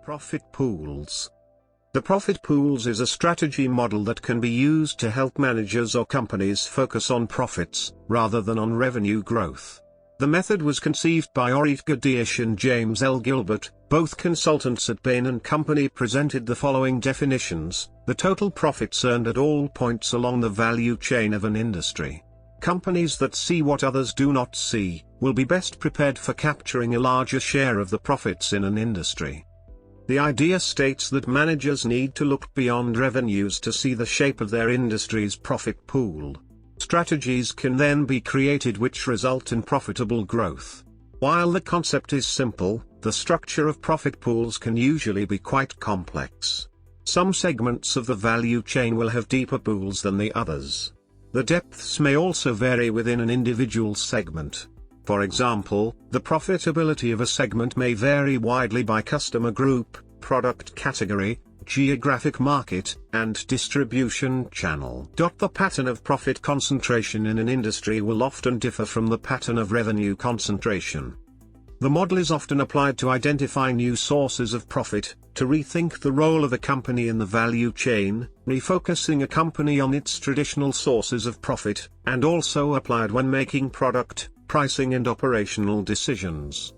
Profit pools. The profit pools is a strategy model that can be used to help managers or companies focus on profits, rather than on revenue growth. The method was conceived by Orit Gadiesh and James L. Gilbert, both consultants at Bain Co. Presented the following definitions: the total profits earned at all points along the value chain of an industry. Companies that see what others do not see, will be best prepared for capturing a larger share of the profits in an industry. The idea states that managers need to look beyond revenues to see the shape of their industry's profit pool. Strategies can then be created which result in profitable growth. While the concept is simple, the structure of profit pools can usually be quite complex. Some segments of the value chain will have deeper pools than the others. The depths may also vary within an individual segment. For example, the profitability of a segment may vary widely by customer group, product category, geographic market, and distribution channel. The pattern of profit concentration in an industry will often differ from the pattern of revenue concentration. The model is often applied to identify new sources of profit, to rethink the role of a company in the value chain, refocusing a company on its traditional sources of profit, and also applied when making product, pricing and operational decisions.